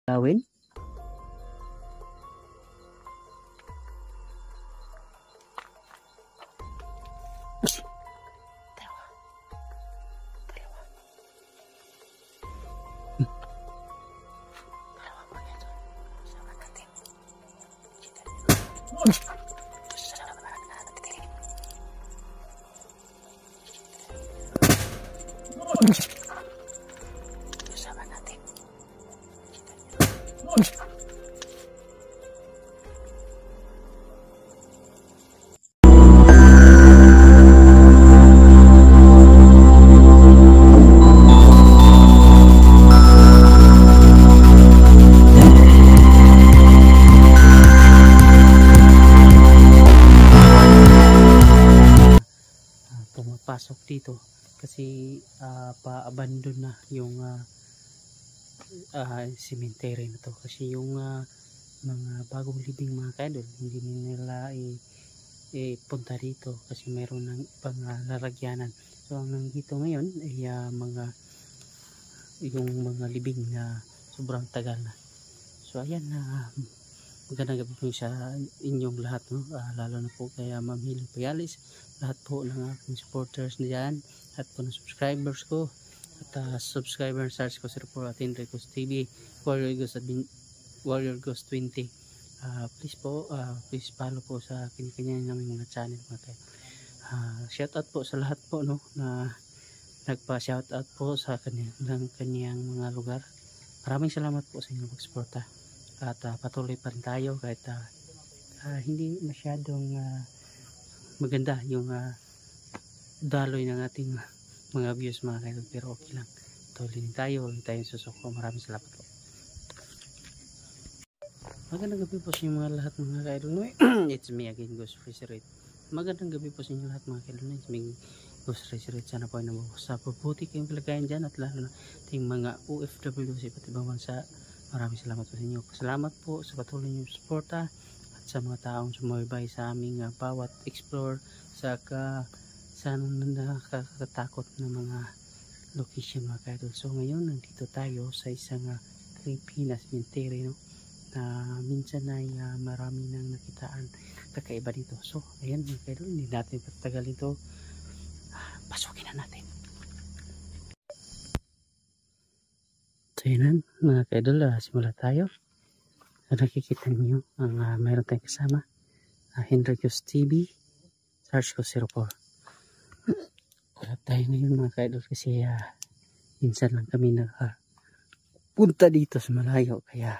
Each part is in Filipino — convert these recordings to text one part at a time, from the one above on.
Lawin. Pumapasok dito kasi pa-abandon na yung cemetery na to, kasi yung mga bagong libing mga kaidol hindi nila punta dito kasi mayroon ng ibang lalagyanan. So ang nandito ngayon ay yung mga libing na sobrang tagal na. So ayan, magandang gabi po sa inyong lahat, no? Lalo na po kaya Ma'am Helen Pialis, lahat po ng aking supporters diyan, at po ng subscribers ko at subscriber search ko, Sir po at Enricos TV, Warrior Ghost 20. Please follow po sa kanya naming mga channel mga kayo. Shout out po sa lahat po, no, na nagpa-shout out po sa kanyang mga lugar. Maraming salamat po sa inyong pagsuporta. At patuloy pa rin tayo kahit hindi masyadong maganda yung daloy ng ating mga views mga kaidol, pero okay lang, tuloy din tayo, susuko. Maraming salamat po. Magandang gabi po sa inyo mga lahat mga kaidol. It's me again, Ghost Resurrect. Magandang gabi po sa inyo lahat mga kaidol. It's me, Ghost Resurrect. Sana po ay nabubusa puputi kayong kalagayan dyan, at lalo na ating mga OFW sa iba't ibang bansa. Maraming salamat po sa inyo. Salamat po sa patuloy niyong suporta at sa mga taong sumubaybay sa aming bawat explore sa nakakatakot na mga location mga kaidol. So ngayon nandito tayo sa isang creepy na cemetery, no, na minsan ay marami nang nakitaan kakaiba dito. So ayan mga kaidol, hindi natin pagtagal ito, pasukin na natin. So yun mga kaidol, simula tayo. So nakikita niyo ang mayroon tayong kasama, Enricos TV, search ko 04. Wala tayo ngayon mga kaidol kasi minsan lang kami nakapunta dito sa malayo, kaya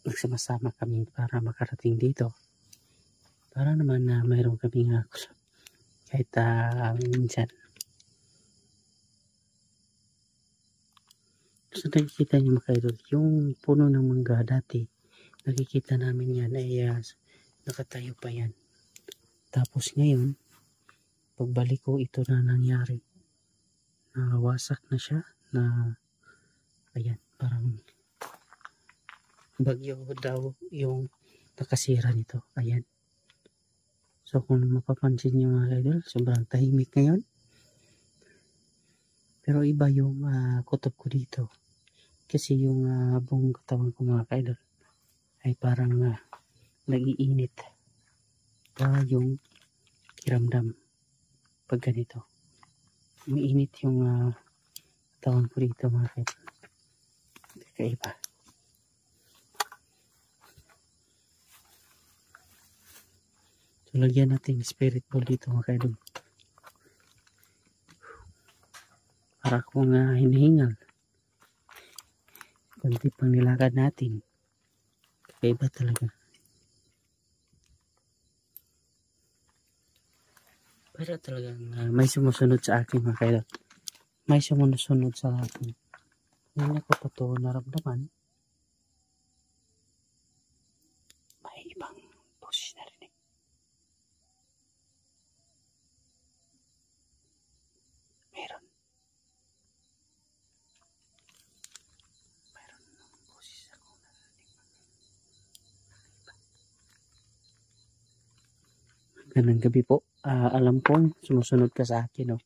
nagsama-sama kami para makarating dito, para naman mayroon kami kahit minsan. So nakikita niyo mga kaidol, yung puno ng mangga dati, nakikita namin yan ay nakatayo pa yan. Tapos ngayon pagbalik ko, ito na nangyari, wasak na siya, na ayan, parang bagyo daw yung nakasira nito. Ayan, so kung mapapansin niyo mga kaidol, sobrang tahimik ngayon, pero iba yung kutob ko dito, kasi yung buong katawan ko mga kaidol ay parang nag-iinit yung kiramdam pag ganito. Umiinit yung katawan ko dito mga kaidol, kaiba. So lagyan natin spirit ball dito mga kaidol, para kung hinihingal, kunti pang nilakad natin, kaiba talaga. Pero talagang may sumusunod sa akin mga kaidol, may sumusunod sa akin. Hindi ko pa ito naramdaman, may ibang boses na rin. Meron ng boses ako narinig. Ganang gabi po. Alam kong sumusunod ka sa akin, no?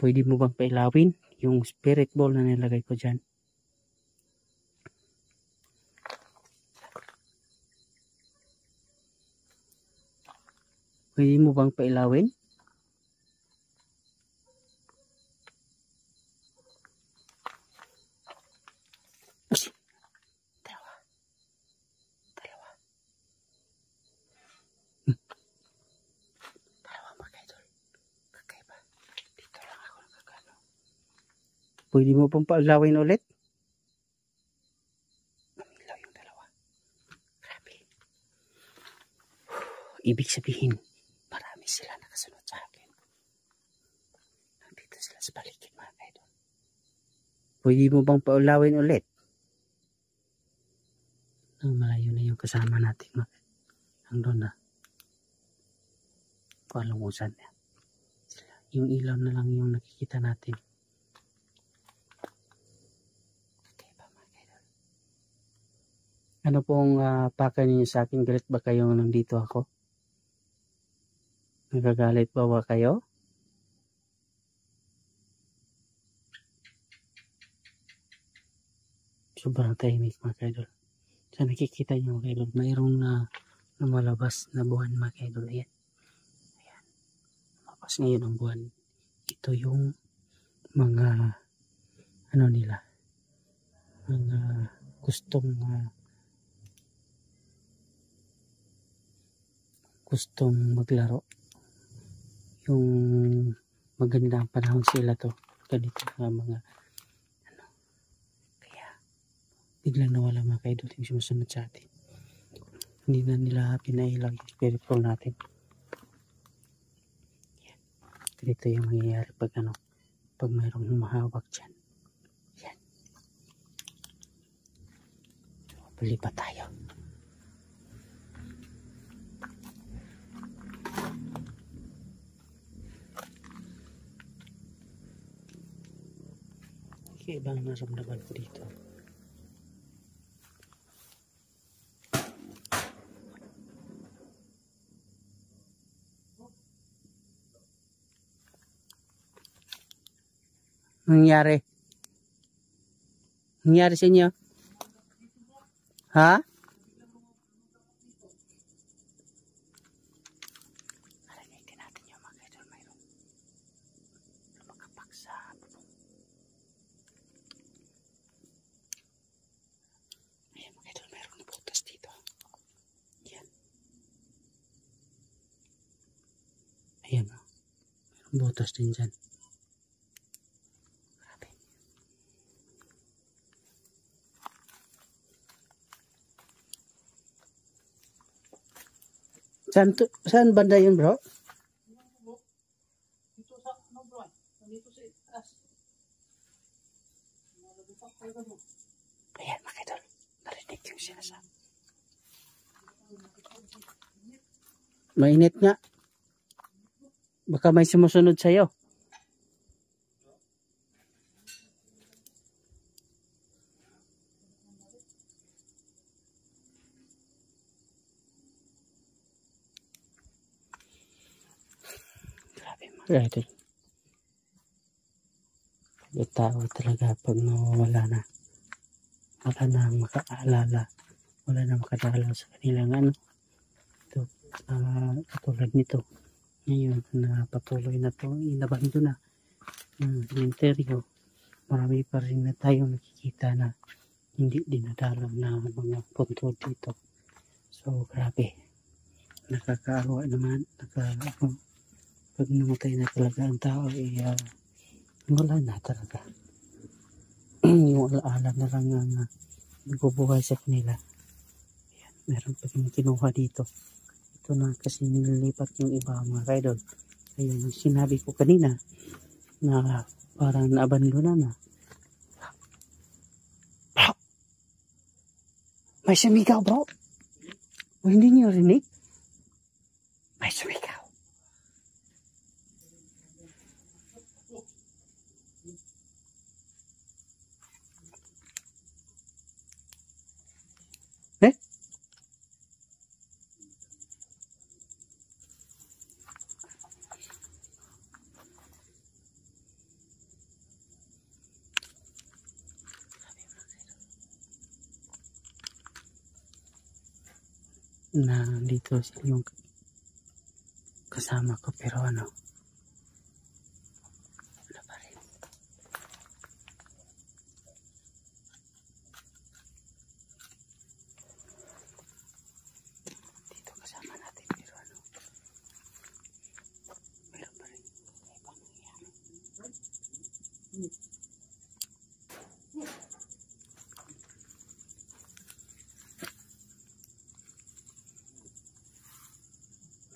Pwede mo bang pailawin yung spirit ball na nilagay ko dyan? Pwede mo bang pailawin? Uy, dalawa. Dalawa. Dalawa mga idol. Kakaiba. Dito lang ako nakakano. Pwede mo pang pailawin ulit? Umilaw yung dalawa. Grabe. Ibig sabihin, marami sila nakasunod sa akin. Nandito sila sa paligid mga idol. Pwede mo bang paulawin ulit? Malayo na yung kasama natin mga hanggang na. Kung alam kung saan yan. Yung ilaw na lang yung nakikita natin. Okay ba mga idol? Ano pong pakay ninyo sa akin? Galit ba kayo nandito ako? Nagagalit ba kayo? Sobrang tahimik mga idol. Sa nakikita nyo mga idol, mayroong lumalabas na buwan mga idol. Ayan. Ayan. Lumabas ngayon ang buwan. Ito yung mga ano nila. Mga gustong maglaro. Yung magandang panahon sila to. Ganito nga mga biglang nawala mga kaidol yung sumusunod sa atin. Hindi na nila pinailaw yung spirit ball natin. Yan. Ganito yung mangyayari pag pag mayroong humahawak dyan. Yan. So, bali pa tayo. Okay, ibang naramdaman ko dito. Nangyari? Nangyari sa inyo? Ha? Narinig natin yung mga idol. Mayroon lumakapak sa bubong. Ayan mga idol, mayroon na butas dito. Ayan. Ayan o. Mayroon butas din dyan. Saan banda yun bro? Dito sa bro. Dito sa taas. Ayan mga idol. Narinig yung sinasabi. Mainit nga. Baka may sumusunod sa'yo. Right. Yung tao talaga pag nawawala na, wala na makaalala, wala na makadalaw sa kanilang ito, katulad nito ngayon na patuloy na to, inabando na ng interior. Marami pa rin na tayong nakikita na hindi dinadalaw na mga punto dito. So grabe, nakakaawa naman, pag namatay na talaga ang tao, wala na talaga. Yung alaala na lang ang nagbubuhay sa kanila. Ayan, meron pa rin kinuha dito. Ito na kasi nililipat yung iba mga kaidol. Ayan, yung sinabi ko kanina na parang naabandona na. Bro! May sumigaw bro! O hindi niyo rinig? May sumigaw. Na dito yung kasama ko, pero ano, wala pa rin. Dito kasama natin, pero ano, meron pa rin. Ibang nangyari.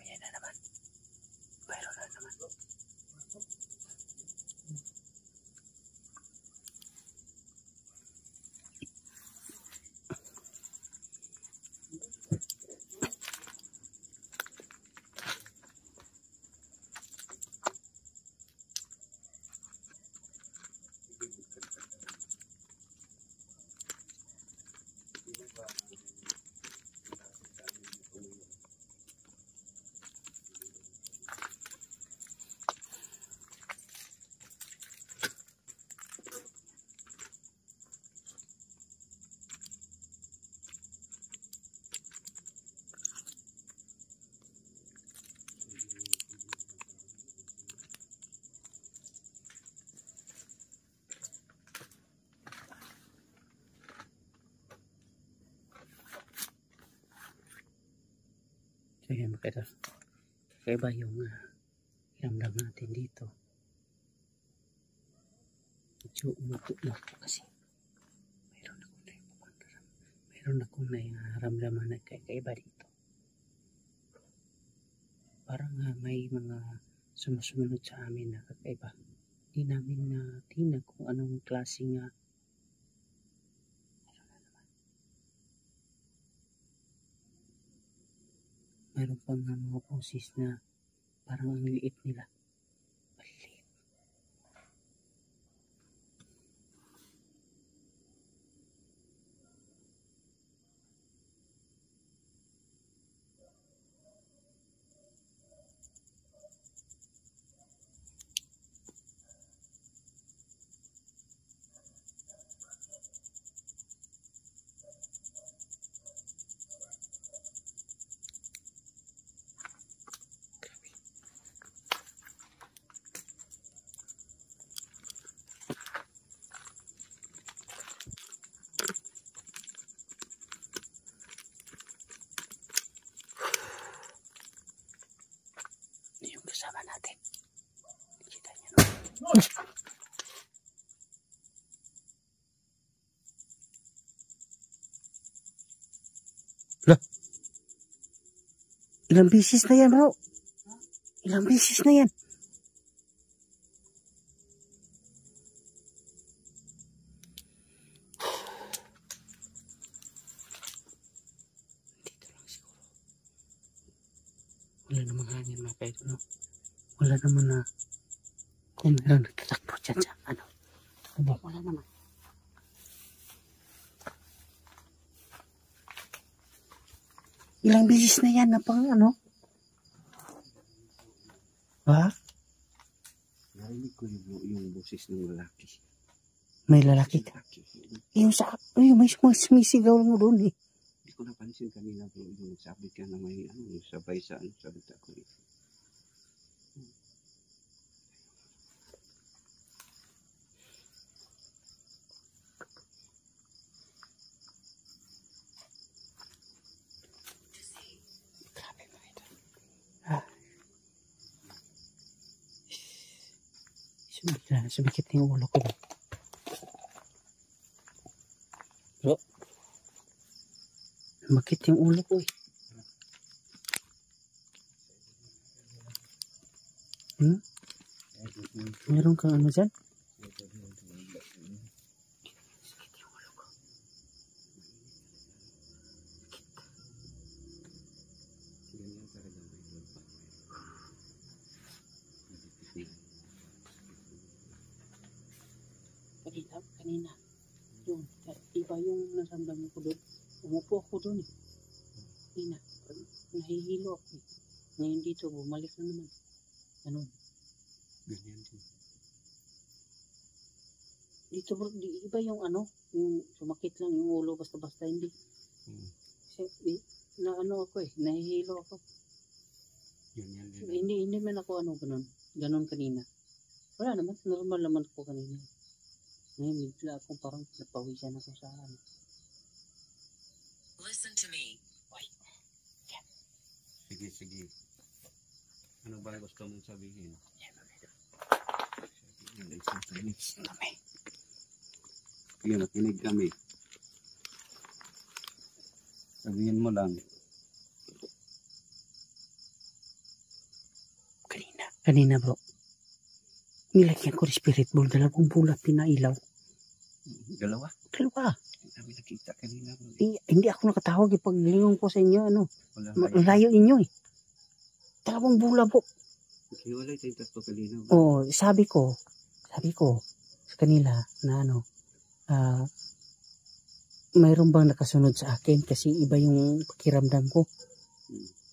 Ayan na naman. Mayroon na naman. So yan makita. Kakaiba yung ramdam natin dito. Medyo umupo na po kasi. Mayroon akong nararamdaman na kakaiba dito. Parang may mga sumusunod sa amin na kakaiba. Hindi namin tingnan kung anong klaseng mayroon pang mga boses na parang ang liit nila. Maliit. Yung kasama natin. Kita niyo no? Lah. Ilang bisis na yan, bro? Ilang bisis na yan? Dito lang siguro. Wala namang hangin mga kayo, no? Wala naman na kung meron nagtatakbo dyan sa ano. Wala naman. Ilang bisis na yan na pang ano? Ha? Narinig ko yung boses ng lalaki. May lalaki ka? Yung sa, may sumisigaw mo doon eh. Hindi ko napansin kanina bro, yung nagsabi ka na may ano, sabay sa ano, salita ko eh. Grabe mga ito. Sumikit na yung ulo ko doon. Bro. Sumakit yung ulo ko eh. Meron kang ano dyan? Sakit yung ulo ko. Kanina. Yun. Iba yung naramdaman ko doon. Umupo ako doon eh. Kanina. Nahihilo ako eh. Ngayon dito, bumalik na naman. Ganun. Ganyan din. Dito bro, iba yung ano, yung sumakit lang yung ulo basta-basta hindi. Kasi na ano ako eh, nahihilo ako. Yun. Hindi man ako ganun kanina. Wala naman, normal naman ako kanina. Ngayon, bigla akong parang napawisan ako sa Listen to me. Sige. Ano ba gusto mong sabihin? Yun, nakinig kami. Sabihin mo lang. Kanina bro. Nilagyan ko ng spirit ball, 2 bulat pinailaw. Dalawa? Kami nakita kanina. Hindi ako nakatawag paglingon ko sa inyo, Wala layo inyo 2 bula po. Kinuwalay tayong tatlo kanina. Sabi ko sa kanila na mayroon bang nakasunod sa akin kasi iba yung pakiramdam ko.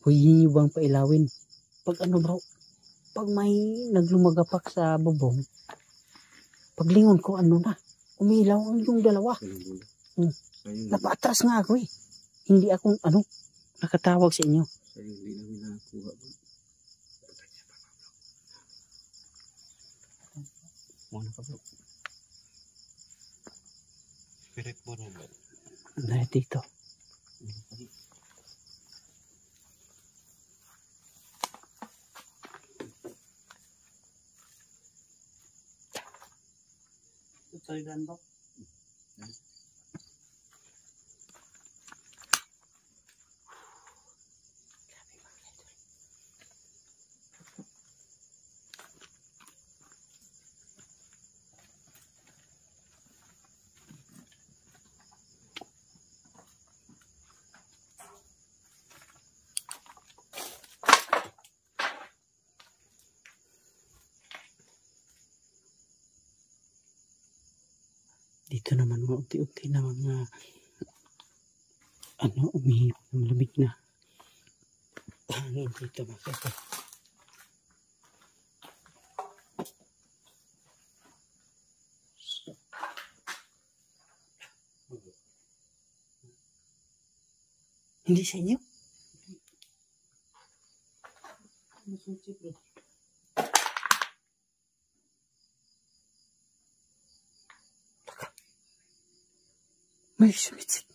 Huwag nyo bang pailawin? Pag bro, pag may naglumagapak sa bubong, paglingon ko umilaw ang yung 2. Napaatras nga ako Hindi ako nakatawag sa inyo. Sa'yo, hindi namin nakakuha ba? Muna ka bro. Spirit mo na ba? Dito. Saligan bro. Dito naman unti-unti na mga umihip ng lamig na hangin dito mga kapatid. Hindi sa inyo? May sumitsit.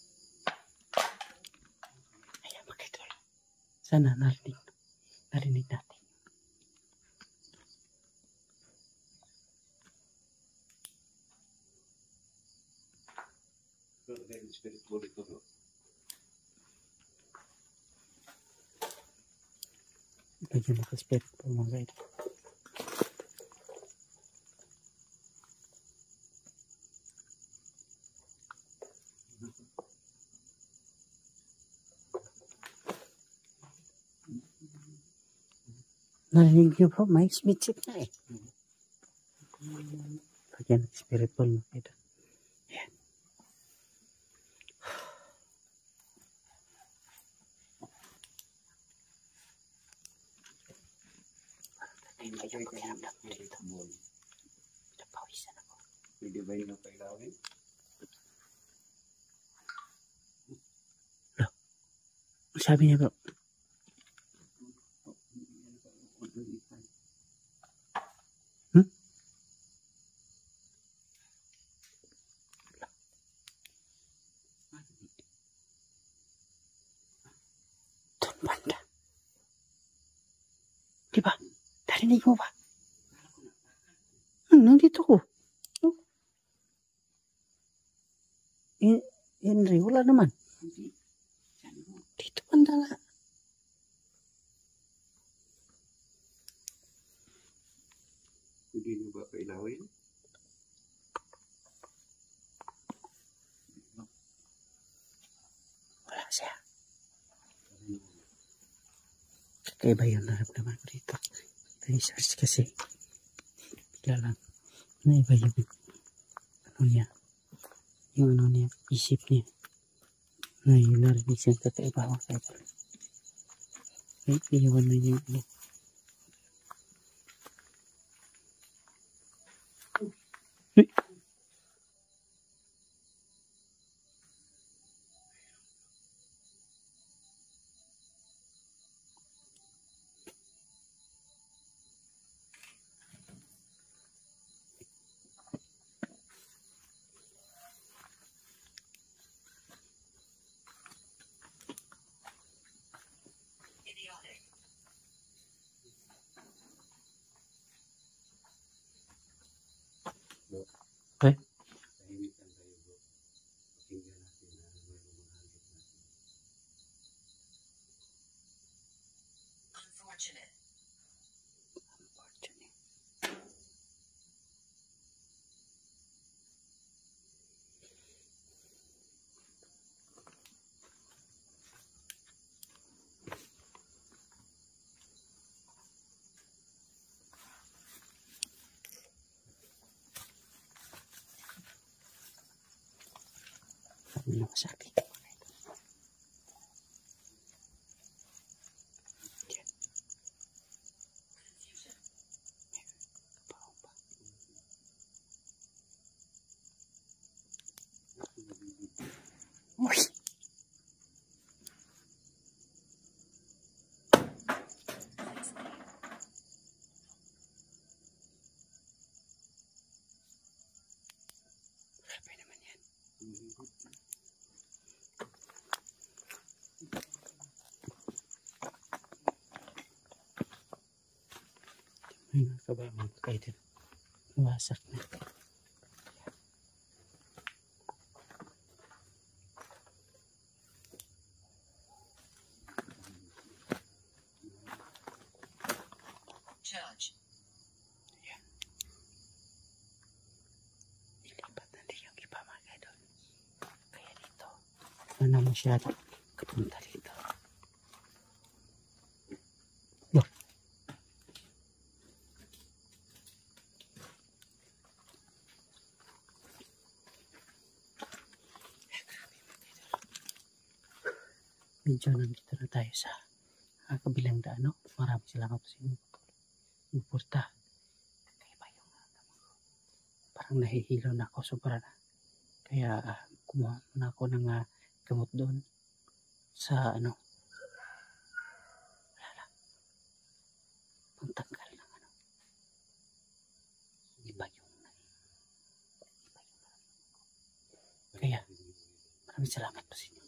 Ayan mga idol. Sana narinig natin. Spirit mo dito bro. Lagyan mo spirit po mga idol. Narinig niyo po, may smitsip na Lagyan ng spirit po mga idol. Ayan. Ay, may yung pakiramdam ko dito. Napawisan ako. Pwede ba yung napailawin? Sabi niya bro. Banda. Diba? Narinig mo ba? Nandito ko. Henry, wala naman. Dito banda nga. Pwede nyo ba pailawin? Wala siya. Kakaiba yung naramdaman ko dito. Research kasi. Bigla lang. Naiba yung niya. Yung niya. Isip niya. Ngayon narinig siyang kakaiba ako sa ito. Iiwan na niya yung Unfortunate. Unfortunate. Sabi na masakit. Confusion. Kapaong pa. Uy! Grabe naman yan. Ay, mga kabamang kayo din. Wasak na. Judge. Ilipat natin yung iba mga idol. Kaya dito, ano na masyado kapunta dito. Yo! Medyo nandito na tayo sa kabilang daan, no? Maraming salamat sa inyo. Importa. Kaya ba yung parang nahihilaw na ako sobra na. Kaya kumuha na ako ng gamot doon sa ano. Wala lang. Pangtanggal ng ano. Iba yung kaya maraming salamat po sa inyo.